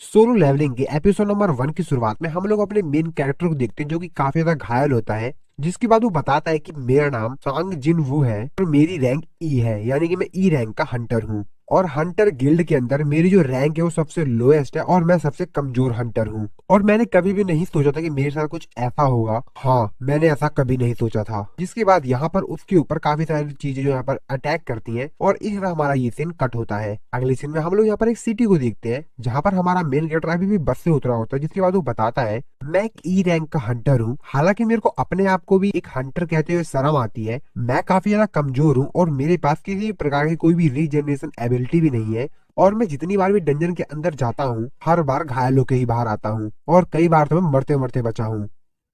Solo levelling के episode number 1 की शुरुआत में हम लोग अपने मेन कैरेक्टर को देखते हैं जो कि काफी ज्यादा घायल होता है। जिसके बाद वो बताता है कि मेरा नाम सांग जिन वू है और मेरी रैंक ई है, यानी कि मैं ई रैंक का हंटर हूँ। और हंटर गिल्ड के अंदर मेरी जो रैंक है वो सबसे लोएस्ट है और मैं सबसे कमजोर हंटर हूँ। और मैंने कभी भी नहीं सोचा था कि मेरे साथ कुछ ऐसा होगा। हाँ, मैंने ऐसा कभी नहीं सोचा था। जिसके बाद यहाँ पर उसके ऊपर काफी सारी चीजें जो यहाँ पर अटैक करती हैं और इस तरह हमारा ये सीन कट होता है। अगले सीन में हम लोग यहाँ पर एक सिटी को देखते हैं जहाँ पर हमारा मेन कैरेक्टर अभी भी बस से उतरा होता है। जिसके बाद वो बताता है, मैं एक ई रैंक का हंटर हूँ। हालांकि मेरे को अपने आप को भी एक हंटर कहते हुए शर्म आती है। मैं काफी ज्यादा कमजोर हूँ और मेरे पास किसी भी प्रकार की कोई भी रीजनरेशन एबिलिटी भी नहीं है। और मैं जितनी बार भी डंजन के अंदर जाता हूँ हर बार घायल होकर ही बाहर आता हूँ और कई बार तो मैं मरते मरते बचा हूँ।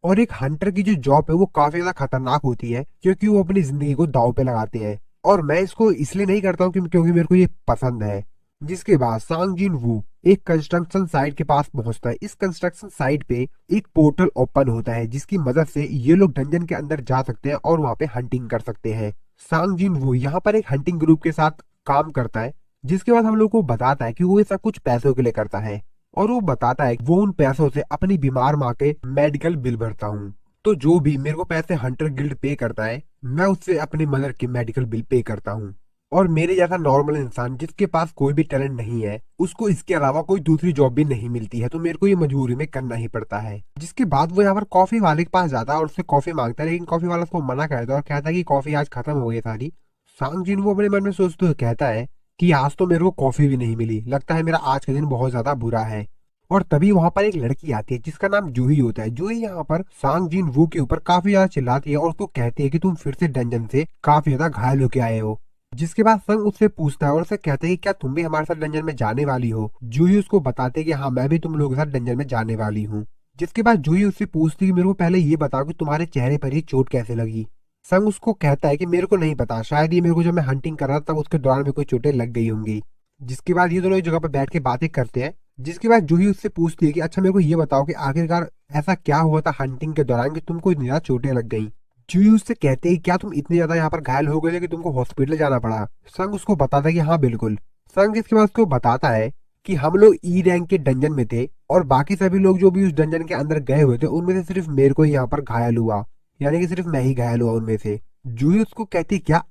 और एक हंटर की जो जॉब है वो काफी ज्यादा खतरनाक होती है क्योंकि वो अपनी जिंदगी को दांव पे लगाते हैं। और मैं इसको इसलिए नहीं करता हूँ क्योंकि मेरे को ये पसंद है। जिसके बाद सांग जिन वू एक कंस्ट्रक्शन साइट के पास पहुंचता है। इस कंस्ट्रक्शन साइट पे एक पोर्टल ओपन होता है जिसकी मदद से ये लोग डंजन के अंदर जा सकते हैं और वहां पे हंटिंग कर सकते हैं। सांग जिन वू यहाँ पर एक हंटिंग ग्रुप के साथ काम करता है। जिसके बाद हम लोग को बताता है कि वो ऐसा कुछ पैसों के लिए करता है। और वो बताता है कि वो उन पैसों से अपनी बीमार माँ के मेडिकल बिल भरता हूँ। तो जो भी मेरे को पैसे हंटर गिल्ड पे करता है मैं उससे अपनी मदर के मेडिकल बिल पे करता हूँ। और मेरे जैसा नॉर्मल इंसान जिसके पास कोई भी टैलेंट नहीं है उसको इसके अलावा कोई दूसरी जॉब भी नहीं मिलती है, तो मेरे को ये मजबूरी में करना ही पड़ता है। जिसके बाद वो यहाँ पर कॉफी वाले के पास जाता है और उससे कॉफी मांगता है, लेकिन कॉफी वाला उसको मना करता है और कहता है कि कॉफी आज खत्म हो गई सारी। सांग जिन वो अपने मन में सोचते हुए कहता है कि आज तो मेरे को कॉफी भी नहीं मिली, लगता है मेरा आज का दिन बहुत ज्यादा बुरा है। और तभी वहां पर एक लड़की आती है जिसका नाम जूही होता है। जूही यहाँ पर सांग जिन वू के ऊपर काफी ज्यादा चिल्लाती है और उसको कहती है कि तुम फिर से डंजन से काफी ज्यादा घायल होके आए हो। जिसके बाद संग उससे पूछता है और उससे कहते हैं कि क्या तुम भी हमारे साथ डंजन में जाने वाली हो। जूही उसको बताते हैं कि हाँ, मैं भी तुम लोगों के साथ डंजन में जाने वाली हूँ। जिसके बाद जूही उससे पूछती है कि मेरे को पहले ये बताओ कि तुम्हारे चेहरे पर ये चोट कैसे लगी। संग उसको कहता है कि मेरे को नहीं पता, शायद ये मेरे को जब मैं हंटिंग कर रहा था तब उसके दौरान मेरे को चोटें लग गई होंगी। जिसके बाद ये दोनों एक जगह पर बैठ के बातें करते हैं। जिसके बाद जूही उससे पूछती है कि अच्छा मेरे को ये बताओ कि आखिरकार ऐसा क्या हुआ था हंटिंग के दौरान कि तुमको इतनी ज्यादा चोटें लग गई। जूही उससे कहते हैं क्या तुम इतने ज्यादा यहाँ पर घायल हो गए थे कि तुमको हॉस्पिटल जाना पड़ा। संग उसको बताता है कि हाँ बिल्कुल। संग इसके बाद उसको बताता है कि हम लोग ई रैंक के डंजन में थे और बाकी सभी लोग जो भी उस डंजन के अंदर गए हुए थे उनमें से सिर्फ मेरे को ही यहाँ पर घायल हुआ, यानी कि सिर्फ मैं ही घायल हुआ उनमें से। जूही उसको कहती क्या,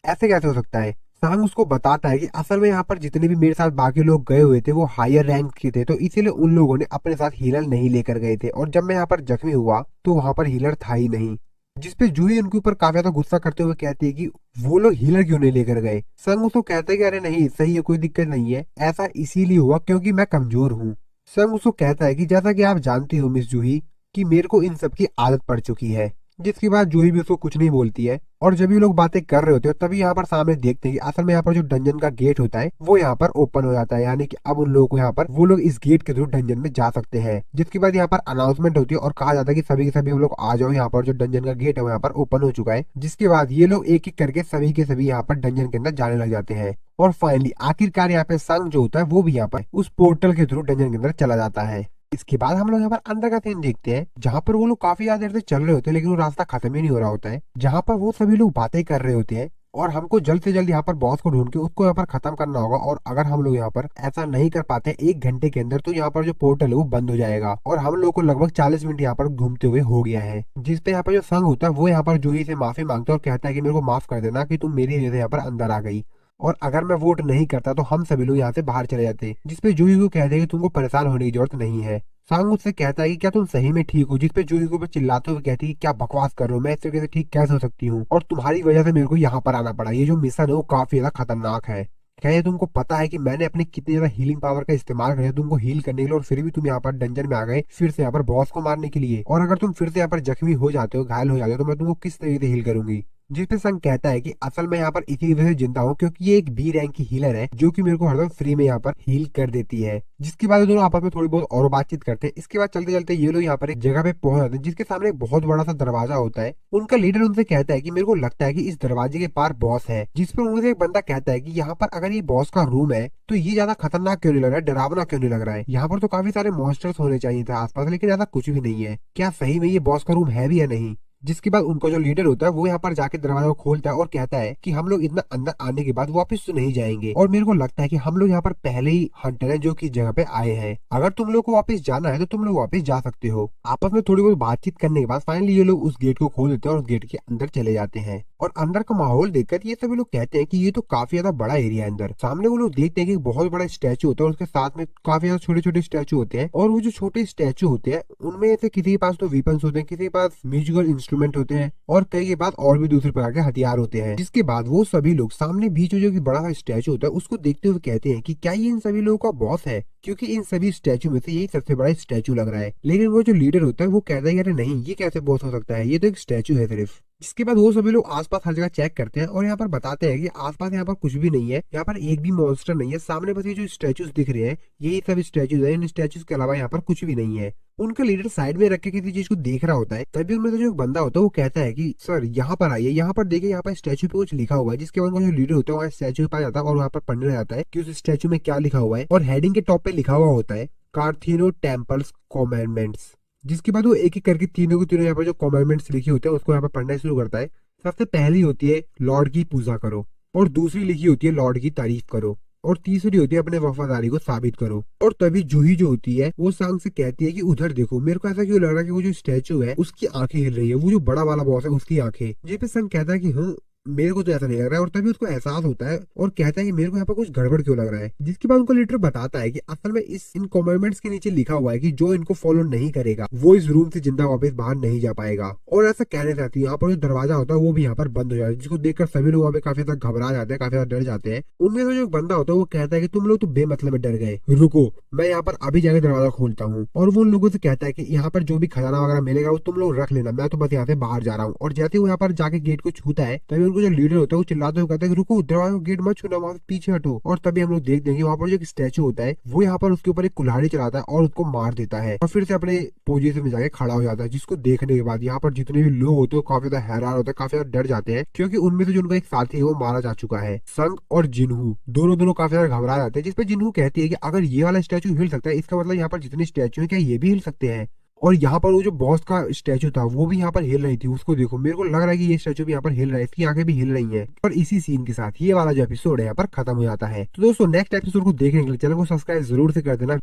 ऐसे कैसे हो सकता है। सांग उसको बताता है कि असल में यहाँ पर जितने भी मेरे साथ बाकी लोग गए हुए थे वो हायर रैंक के थे, तो इसीलिए उन लोगों ने अपने साथ हीलर नहीं लेकर गए थे। और जब मैं यहाँ पर जख्मी हुआ तो वहां पर हीलर था ही नहीं। जिसपे जूही उनके ऊपर काफी ज्यादा गुस्सा करते हुए कहती है कि वो लोग हीलर क्यों नहीं लेकर गए। संग उसको कहता है कि अरे नहीं, सही है, कोई दिक्कत नहीं है, ऐसा इसीलिए हुआ क्योंकि मैं कमजोर हूँ। संग उसको कहता है कि जैसा कि आप जानती हो मिस जूही कि मेरे को इन सब की आदत पड़ चुकी है। जिसके बाद जूही भी उसको कुछ नहीं बोलती है। और जब ये लोग बातें कर रहे होते हैं तभी यहाँ पर सामने देखते हैं कि असल में यहाँ पर जो डंजन का गेट होता है वो यहाँ पर ओपन हो जाता है, यानी कि अब उन लोगों को यहाँ पर वो लोग इस गेट के थ्रू डंजन में जा सकते हैं। जिसके बाद यहाँ पर अनाउंसमेंट होती है और कहा जाता है कि सभी के सभी हम लोग आ जाओ, यहाँ पर जो डंजन का गेट है वो यहाँ पर ओपन हो चुका है। जिसके बाद ये लोग एक एक करके सभी के सभी यहाँ पर डंजन के अंदर जाने लग जाते हैं। और फाइनली आखिरकार यहाँ पे संग जो होता है वो भी यहाँ पर उस पोर्टल के थ्रू डंजन के अंदर चला जाता है। इसके बाद हम लोग यहाँ पर अंदर का सीन देखते हैं जहाँ पर वो लोग काफी ज्यादा देर से चल रहे होते हैं लेकिन वो रास्ता खत्म ही नहीं हो रहा होता है। जहाँ पर वो सभी लोग बातें कर रहे होते हैं और हमको जल्द से जल्द यहाँ पर बॉस को ढूंढ के उसको यहाँ पर खत्म करना होगा। और अगर हम लोग यहाँ पर ऐसा नहीं कर पाते 1 घंटे के अंदर तो यहाँ पर जो पोर्टल है वो बंद हो जाएगा और हम लोग को लगभग 40 मिनट यहाँ पर घूमते हुए हो गया है। जिसपे यहाँ पर जो संग होता है वो यहाँ पर जूही से माफी मांगता है और कहता है कि मेरे को माफ कर देना कि तुम मेरी वजह से यहाँ पर अंदर आ गई और अगर मैं वोट नहीं करता तो हम सभी लोग यहाँ से बाहर चले जाते। जिसपे जूही को कहते हैं कि तुमको परेशान होने की जरूरत नहीं है। सांग उससे कहता है कि क्या तुम सही में ठीक हो। जिसपे जूही को चिल्लाते हुए कहती है कि क्या बकवास कर रहे हो, मैं इस तरीके से ठीक कैसे हो सकती हूँ और तुम्हारी वजह से मेरे को यहाँ पर आना पड़ा। ये जो मिशन है वो काफी ज्यादा खतरनाक है। क्या ये तुमको पता है कि मैंने अपनी कितनी ज्यादा हीलिंग पावर का इस्तेमाल किया तुमको हील करने के लिए और फिर भी तुम यहाँ पर डंजन में आ गए फिर से यहाँ पर बॉस को मारने के लिए। और अगर तुम फिर से यहाँ पर जख्मी हो जाते हो, घायल हो जाते हो, तो मैं तुमको किस तरीके से हील करूंगी। जिसपे संग कहता है कि असल में यहाँ पर इसी वजह से जिंदा हूँ क्योंकि ये एक बी रैंक की हीलर है जो कि मेरे को हरदम फ्री में यहाँ पर हील कर देती है। जिसके बाद दोनों आपस में थोड़ी बहुत और बातचीत करते हैं। इसके बाद चलते चलते ये लोग यहाँ पर एक जगह पे पहुंच जाते हैं जिसके सामने एक बहुत बड़ा सा दरवाजा होता है। उनका लीडर उनसे कहता है कि मेरे को लगता है कि इस दरवाजे के पार बॉस है। जिस पर उनसे एक बंदा कहता है कि यहाँ पर अगर ये बॉस का रूम है तो ये ज्यादा खतरनाक क्यों नहीं लग रहा है, डरावना क्यों नहीं लग रहा है। यहाँ पर तो काफी सारे मॉन्स्टर्स होने चाहिए थे आसपास, लेकिन ऐसा कुछ भी नहीं है। क्या सही में ये बॉस का रूम है भी या नहीं। जिसके बाद उनका जो लीडर होता है वो यहाँ पर जाके दरवाजा को खोलता है और कहता है कि हम लोग इतना अंदर आने के बाद वापस तो नहीं जाएंगे, और मेरे को लगता है कि हम लोग यहाँ पर पहले ही हंटर है जो कि जगह पे आए हैं। अगर तुम लोग को वापस जाना है तो तुम लोग वापस जा सकते हो। आपस में थोड़ी बहुत बातचीत करने के बाद फाइनली ये लोग उस गेट को खोल देते हैं और उस गेट के अंदर चले जाते हैं। और अंदर का माहौल देखकर ये सभी लोग कहते हैं कि ये तो काफी ज्यादा बड़ा एरिया है अंदर। सामने वो लोग देखते हैं कि बहुत बड़ा स्टैचू होता है और उसके साथ में काफी ज्यादा छोटे छोटे स्टैचू होते हैं, और वो जो छोटे स्टैचू होते हैं उनमें से किसी के पास तो वीपन्स होते हैं, किसी के पास म्यूजिकल इंस्ट्रूमेंट होते हैं, और कई के पास और भी दूसरे प्रकार के हथियार होते हैं। जिसके बाद वो सभी लोग सामने बीच में जो कि बड़ा सा स्टैचू होता है उसको देखते हुए कहते हैं कि क्या ये इन सभी लोगों का बॉस है, क्योंकि इन सभी स्टैचू में से यही सबसे बड़ा स्टैचू लग रहा है। लेकिन वो जो लीडर होता है वो कहता है अरे नहीं, ये कैसे बॉस हो सकता है, ये तो एक स्टैचू है सिर्फ। जिसके बाद वो सभी लोग आसपास हर जगह चेक करते हैं और यहाँ पर बताते हैं कि आसपास यहाँ पर कुछ भी नहीं है, यहाँ पर एक भी मॉन्स्टर नहीं है। सामने बस ये जो स्टैचूज दिख रहे हैं यही सब स्टैचूज है, इन स्टैचूज के अलावा यहाँ पर कुछ भी नहीं है। उनका लीडर साइड में रख के किसी चीज को देख रहा होता है, तभी उनमें से जो एक बंदा होता है वो कहता है कि सर यहाँ पर आइए, यहाँ पर देखिए, यहाँ पर स्टैचू पे कुछ लिखा हुआ है। जिसके बाद जो लीडर होता है वहाँ स्टैचू पे जाता है और वहाँ पर पढ़ने जाता है कि उस स्टैचू में क्या लिखा हुआ है, और हेडिंग के टॉप पे लिखा हुआ होता है कार्थीनो टेम्पल्स कॉमेंडमेंट्स। जिसके बाद वो एक एक करके तीनों के तीनों यहाँ पर जो कॉमेंडमेंट्स लिखे होते हैं उसको यहाँ पर पढ़ना शुरू करता है। सबसे पहली होती है लॉर्ड की पूजा करो, और दूसरी लिखी होती है लॉर्ड की तारीफ करो, और तीसरी होती है अपने वफादारी को साबित करो। और तभी जूही जो होती है वो सांग से कहती है कि उधर देखो। मेरे को ऐसा क्यों लग रहा है कि वो जो स्टैचू है उसकी आंखें हिल रही है, वो जो बड़ा वाला बॉस है उसकी आंखें। जेपी संग कहता है कि हाँ मेरे को तो ऐसा नहीं लग रहा है, और तभी उसको एहसास होता है और कहता है कि मेरे को यहाँ पर कुछ गड़बड़ क्यों लग रहा है। जिसके बाद उनको लीडर बताता है कि असल में इन कमेंटमेंट्स के नीचे लिखा हुआ है कि जो इनको फॉलो नहीं करेगा वो इस रूम से जिंदा वापस बाहर नहीं जा पाएगा। और ऐसा कहने चाहती है यहाँ पर जो दरवाजा होता है वो भी यहाँ पर बंद हो जाता है, जिसको देखकर सभी लोग वहाँ पे काफी ज्यादा घबरा जाते हैं, काफी ज्यादा डर जाते हैं। उनमें से जो बंदा होता है वो कहता है कि तुम लोग तो बेमतलब में डर गए, रुको मैं यहाँ पर अभी जाकर दरवाजा खोलता हूँ। और वो उन लोगों से कहता है कि यहाँ पर जो भी खजाना वगैरह मिलेगा वो तुम लोग रख लेना, मैं तो बस यहाँ से बाहर जा रहा हूँ। और जैसे वो यहाँ पर जाके गेट को छूता है तभी उनको जो लीडर होता है वो चिल्लाते हुए कहता है कि रुको, दरवाजा गेट मत छूना, वहां से पीछे हटो। और तभी हम लोग देखते हैं कि वहाँ पर जो स्टैचू होता है वो यहाँ पर उसके ऊपर एक कुल्हाड़ी चलाता है और उसको मार देता है, और फिर से अपने पोजीशन में जाके खड़ा हो जाता है। जिसको देखने के बाद यहाँ पर जितने भी लोग होते हैं काफी ज्यादा हैरान होते हैं, काफी ज्यादा डर जाते हैं, क्योंकि उनमें से जो उनका एक साथी है वो मारा जा चुका है। संग और जिन्हू दोनों काफी ज्यादा घबरा जाते हैं। जिसपे जिन्हू कहती है कि अगर ये वाला स्टैचू हिल सकता है इसका मतलब यहाँ पर जितने स्टैचू है क्या ये भी हिल सकते हैं। और यहाँ पर वो जो बॉस का स्टैचू था वो भी यहाँ पर हिल रही थी, उसको देखो, मेरे को लग रहा है कि ये स्टैचू भी यहाँ पर हिल रहा है, इसकी आंखें भी हिल रही हैं। और इसी सीन के साथ ये वाला जो एपिसोड है यहाँ पर खत्म हो जाता है। तो दोस्तों नेक्स्ट एपिसोड को देखने के लिए चैनल को सब्सक्राइब जरूर से कर देना।